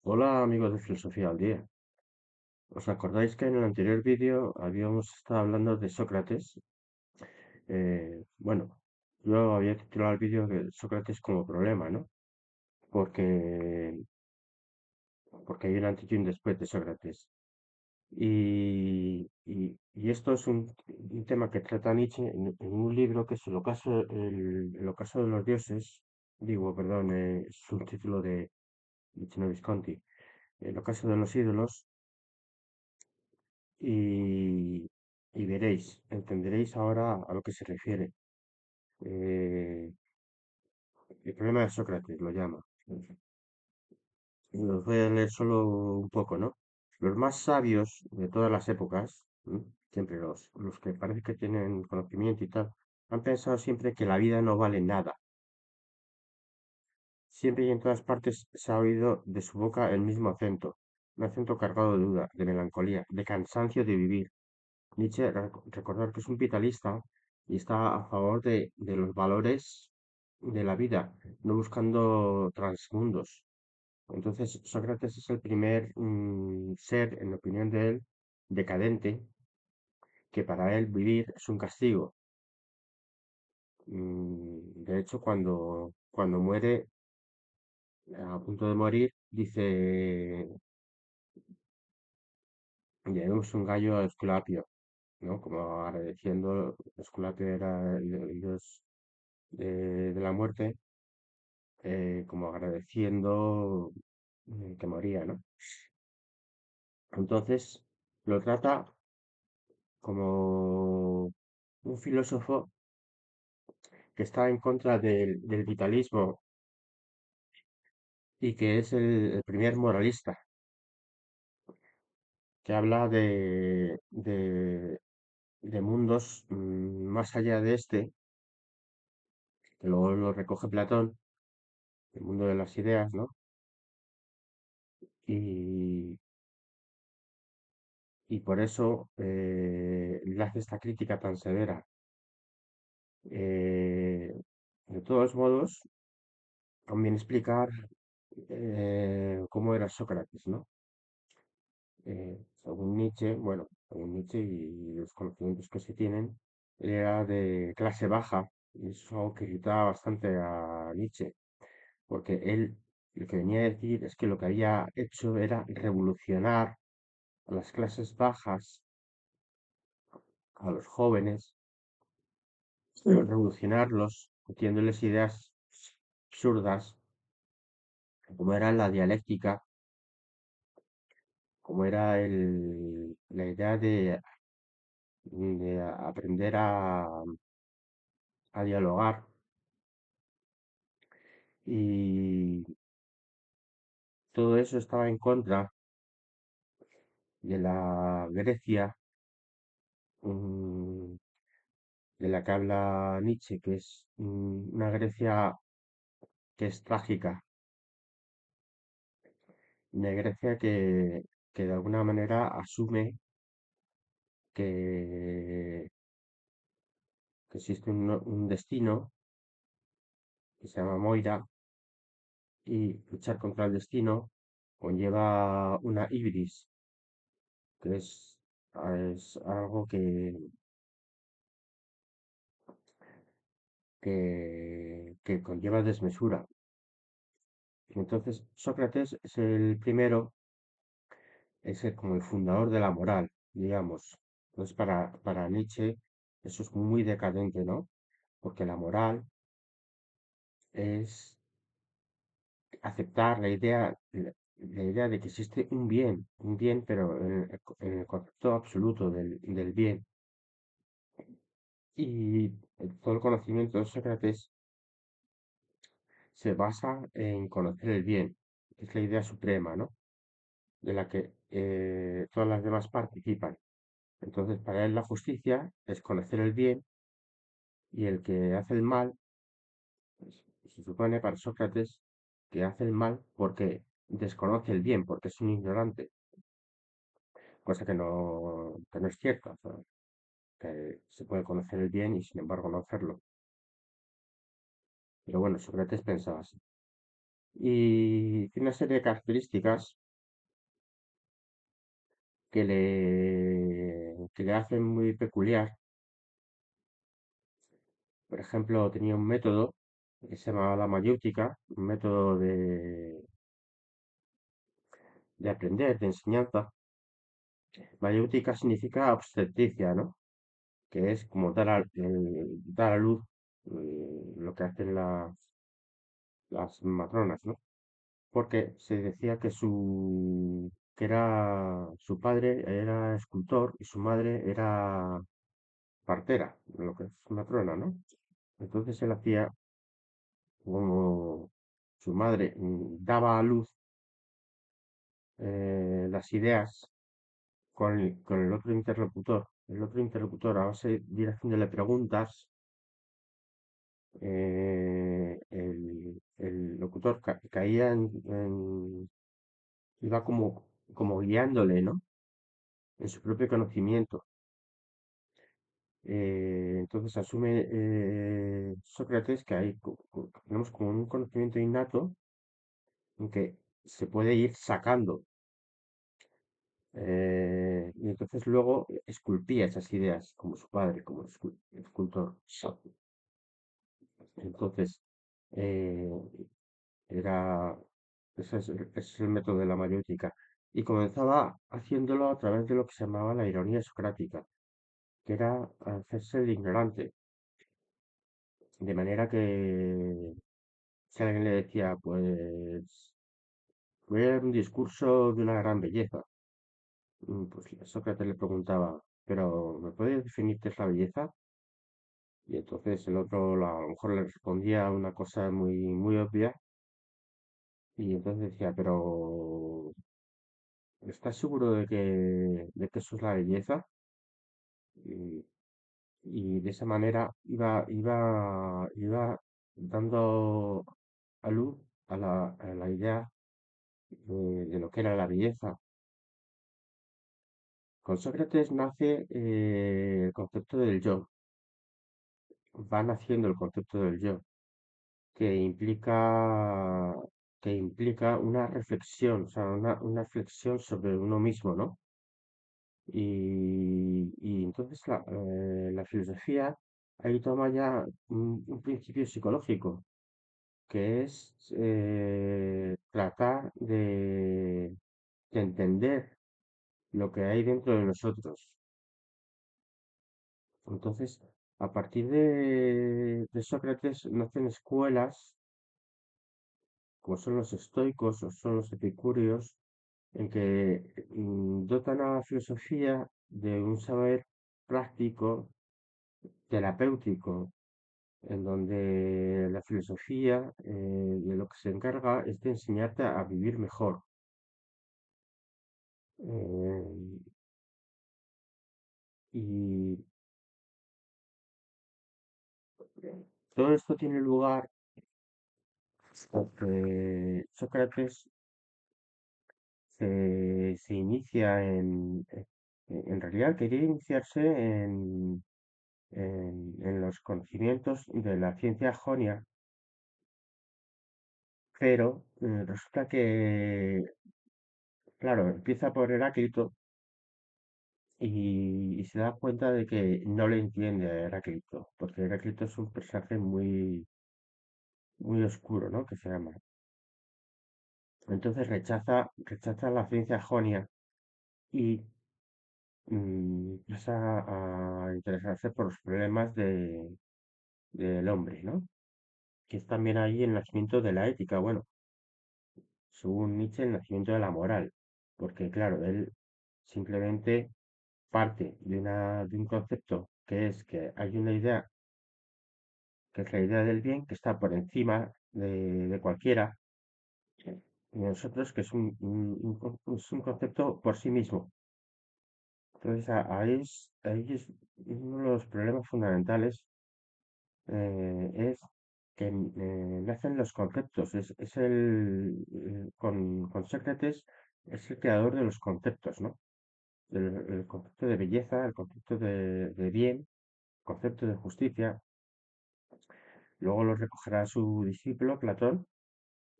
Hola amigos de Filosofía al Día. ¿Os acordáis que en el anterior vídeo habíamos estado hablando de Sócrates? Bueno, yo había titulado el vídeo de Sócrates como problema, ¿no? Porque, porque hay un antes y un después de Sócrates. Y esto es un tema que trata Nietzsche en un libro que es el ocaso de los dioses. Digo, perdón, es un título de Luciano Visconti. El ocaso de los ídolos. y, y veréis, entenderéis ahora a lo que se refiere. Eh, el problema de Sócrates lo llama. Os voy a leer solo un poco, ¿no? Los más sabios de todas las épocas, ¿m? Siempre los que parece que tienen conocimiento y tal, han pensado siempre que la vida no vale nada. Siempre y en todas partes se ha oído de su boca el mismo acento, un acento cargado de duda, de melancolía, de cansancio de vivir. Nietzsche, recordar que es un vitalista y está a favor de los valores de la vida, no buscando transmundos. Entonces, Sócrates es el primer ser, en opinión de él, decadente, que para él vivir es un castigo. De hecho, cuando muere, a punto de morir, dice, llevemos un gallo a Esculapio, ¿no? Como agradeciendo, Esculapio era el dios de la muerte, como agradeciendo que moría, ¿no? Entonces lo trata como un filósofo que está en contra del vitalismo y que es el primer moralista, que habla de mundos más allá de este, que luego lo recoge Platón, el mundo de las ideas, ¿no? Y, y por eso le hace esta crítica tan severa. Eh, de todos modos, conviene explicar cómo era Sócrates, ¿no? Según Nietzsche, bueno, según Nietzsche y los conocimientos que se tienen, él era de clase baja, y eso es algo que irritaba bastante a Nietzsche, porque él lo que venía a decir es que lo que había hecho era revolucionar a las clases bajas, a los jóvenes, revolucionarlos, metiéndoles ideas absurdas, como era la dialéctica, como era la idea de aprender a dialogar. Y todo eso estaba en contra de la Grecia, mm, de la que habla Nietzsche, que es una Grecia que es trágica, una Grecia que de alguna manera asume que, que existe un destino que se llama Moira, y luchar contra el destino conlleva una ibris, que es algo que conlleva desmesura. Entonces, Sócrates es el primero, como el fundador de la moral, digamos. Entonces, para Nietzsche, eso es muy decadente, ¿no? Porque la moral es aceptar la idea de que existe un bien, pero en el concepto absoluto del bien. Y todo el conocimiento de Sócrates se basa en conocer el bien, que es la idea suprema, ¿no? De la que todas las demás participan. Entonces, para él la justicia es conocer el bien y el que hace el mal, pues, se supone para Sócrates que hace el mal porque desconoce el bien, porque es un ignorante, cosa que no es cierta, o sea, que se puede conocer el bien y sin embargo no hacerlo. Pero bueno, Sócrates pensaba así. y tiene una serie de características que le hacen muy peculiar. Por ejemplo, tenía un método que se llamaba la mayéutica, un método de aprender, de enseñanza. Mayéutica significa obstetricia, ¿no? Que es como dar a luz, lo que hacen las matronas, ¿no? Porque se decía que su padre era escultor y su madre era partera, lo que es matrona, ¿no? Entonces él hacía como su madre daba a luz las ideas con el otro interlocutor. El otro interlocutor, a base de ir haciéndole preguntas, el locutor caía iba como guiándole, ¿no? En su propio conocimiento. Entonces asume Sócrates que tenemos como un conocimiento innato en que se puede ir sacando. Y entonces luego esculpía esas ideas como su padre, como escultor. Entonces, eh, era, ese es el método de la mayéutica. Y comenzaba haciéndolo a través de lo que se llamaba la ironía socrática, que era hacerse el ignorante. De manera que si alguien le decía, pues, voy a dar un discurso de una gran belleza, pues Sócrates le preguntaba, pero ¿me puedes definir qué es la belleza? Y entonces el otro a lo mejor le respondía una cosa muy, muy obvia, y entonces decía, pero ¿estás seguro de que eso es la belleza? Y, y de esa manera iba dando a luz a la idea de lo que era la belleza. Con Sócrates nace el concepto del yo, va naciendo el concepto del yo, que implica, que implica una reflexión, o sea, una reflexión sobre uno mismo, ¿no? Y entonces la filosofía ahí toma ya un principio psicológico, que es tratar de entender lo que hay dentro de nosotros. Entonces, a partir de Sócrates nacen escuelas, como son los estoicos o son los epicúreos, en que dotan a la filosofía de un saber práctico, terapéutico, en donde la filosofía de lo que se encarga es de enseñarte a vivir mejor. Eh, y todo esto tiene lugar porque Sócrates se inicia en realidad quería iniciarse en los conocimientos de la ciencia jonia, pero resulta que, claro, empieza por Heráclito y se da cuenta de que no le entiende a Heráclito, porque Heráclito es un personaje muy, muy oscuro, ¿no? Que se llama. Entonces rechaza la ciencia jonia y empieza a interesarse por los problemas del hombre, ¿no? Que es también ahí el nacimiento de la ética, bueno, según Nietzsche, el nacimiento de la moral, porque claro, él simplemente parte de un concepto que es que hay una idea, que es la idea del bien, que está por encima de cualquiera, y nosotros que es un concepto por sí mismo. Entonces, ahí es uno de los problemas fundamentales, es que nacen los conceptos. Con Sócrates es el creador de los conceptos, ¿no? El concepto de belleza, el concepto de bien, el concepto de justicia. Luego lo recogerá su discípulo Platón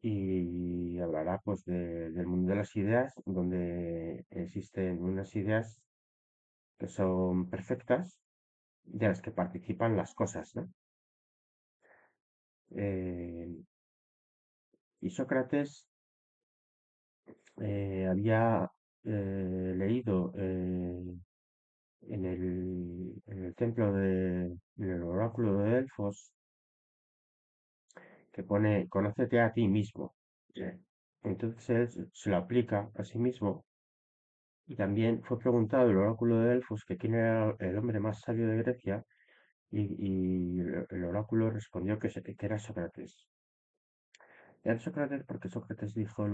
y hablará pues del mundo de las ideas, donde existen unas ideas que son perfectas, de las que participan las cosas, ¿no? Eh, y Sócrates había leído en el templo en el oráculo de Delfos, que pone, conócete a ti mismo. Eh, Entonces él se lo aplica a sí mismo y también fue preguntado el oráculo de Delfos que quién era el hombre más sabio de Grecia y el oráculo respondió que era Sócrates. Era Sócrates porque Sócrates dijo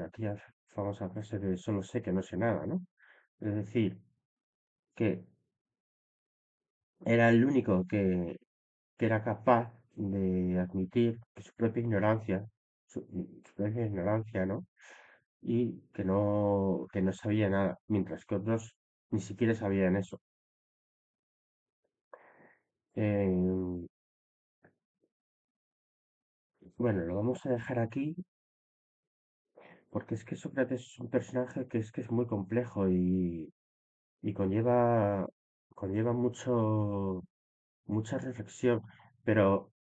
aquella famosa frase de solo sé que no sé nada, ¿no? Es decir, que era el único que era capaz de admitir que su propia ignorancia, su propia ignorancia, ¿no? Y que no sabía nada, mientras que otros ni siquiera sabían eso. Eh, bueno, lo vamos a dejar aquí porque es que Sócrates es un personaje que es muy complejo y conlleva mucha reflexión, pero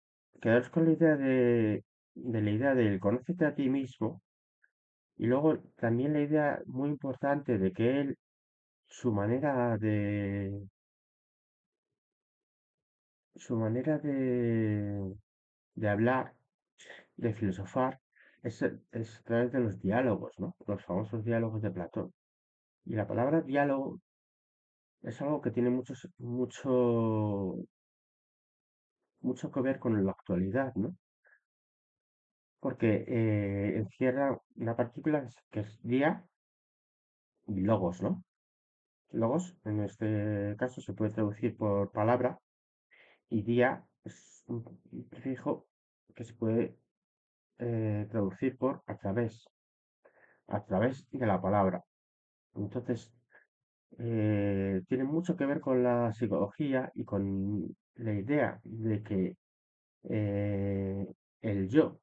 quedaros con la idea de la idea del conócete a ti mismo y luego también la idea muy importante de que él, su manera su manera de hablar, de filosofar, es a través de los diálogos, ¿no? Los famosos diálogos de Platón. Y la palabra diálogo es algo que tiene mucho que ver con la actualidad, ¿no? Porque encierra una partícula que es día y logos, ¿no? Logos, en este caso, se puede traducir por palabra y día es un prefijo que se puede traducir por a través de la palabra. Entonces, tiene mucho que ver con la psicología y con la idea de que eh, el yo,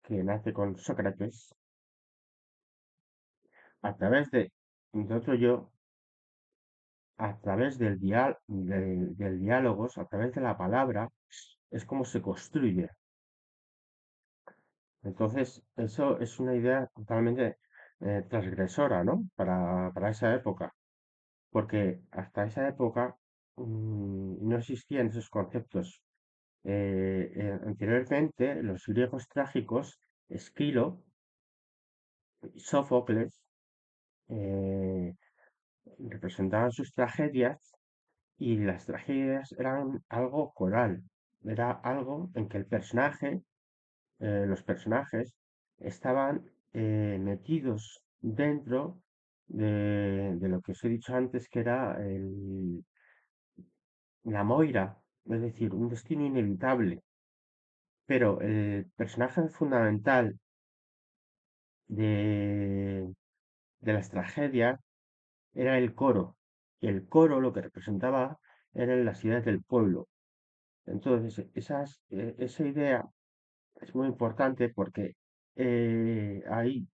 que nace con Sócrates, a través de otro yo, a través del diálogos, a través de la palabra, es como se construye. Entonces, eso es una idea totalmente transgresora, ¿no? Para esa época, porque hasta esa época no existían esos conceptos. Anteriormente, los griegos trágicos, Esquilo, Sófocles, eh, representaban sus tragedias y las tragedias eran algo coral, era algo en que los personajes estaban metidos dentro de lo que os he dicho antes, que era la moira, es decir, un destino inevitable. Pero el personaje fundamental de, de las tragedias era el coro, y el coro lo que representaba eran las ideas del pueblo. Entonces, esa idea es muy importante porque ahí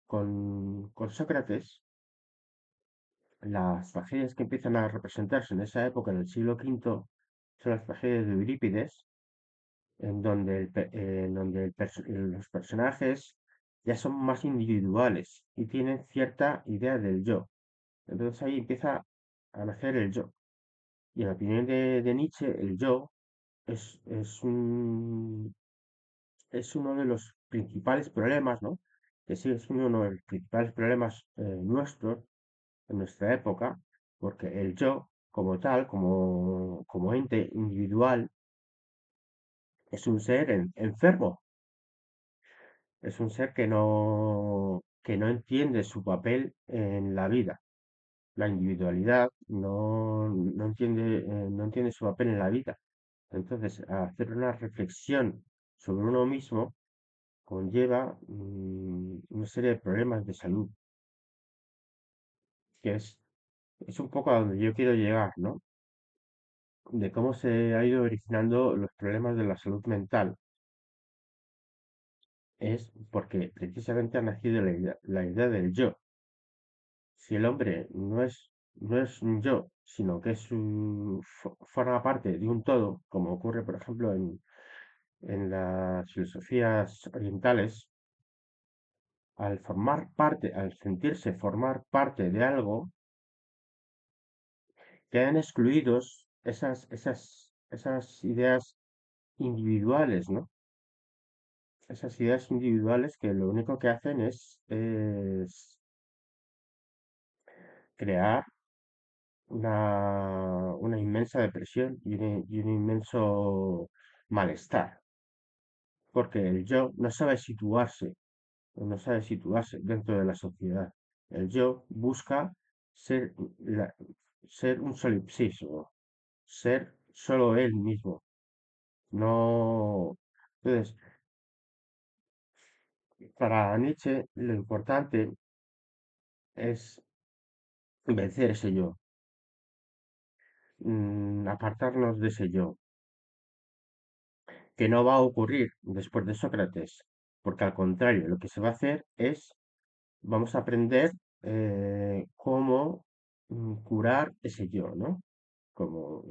con Sócrates, las tragedias que empiezan a representarse en esa época, en el siglo V, son las tragedias de Eurípides, en donde los personajes ya son más individuales y tienen cierta idea del yo. Entonces ahí empieza a nacer el yo. Y en la opinión de Nietzsche, el yo es es uno de los principales problemas, ¿no? Que sigue siendo uno de los principales problemas nuestros en nuestra época, porque el yo, como tal, como ente individual, es un ser enfermo, es un ser que no entiende su papel en la vida. La individualidad no entiende su papel en la vida. Entonces, hacer una reflexión sobre uno mismo conlleva una serie de problemas de salud, que es un poco a donde yo quiero llegar, ¿no? De cómo se ha ido originando los problemas de la salud mental. es porque precisamente ha nacido la idea del yo. Si el hombre no es un yo, sino que forma parte de un todo, como ocurre, por ejemplo, en las filosofías orientales, al sentirse formar parte de algo, quedan excluidos esas ideas individuales, ¿no? Esas ideas individuales que lo único que hacen es crear una inmensa depresión y un inmenso malestar, porque el yo no sabe situarse dentro de la sociedad. El yo busca ser, la- ser un solipsismo, ser solo él mismo. No. Entonces, para Nietzsche, lo importante es vencer ese yo, apartarnos de ese yo, que no va a ocurrir después de Sócrates, porque al contrario, lo que se va a hacer es, vamos a aprender cómo curar ese yo, ¿no? Como,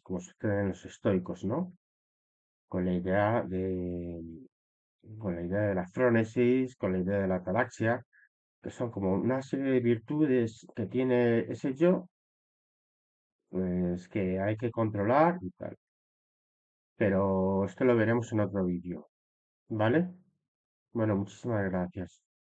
como sucede en los estoicos, ¿no? Con la idea de, con la idea de la frónesis, con la idea de la ataraxia, que son como una serie de virtudes que tiene ese yo, pues que hay que controlar y tal. Pero esto lo veremos en otro vídeo, ¿vale? Bueno, muchísimas gracias.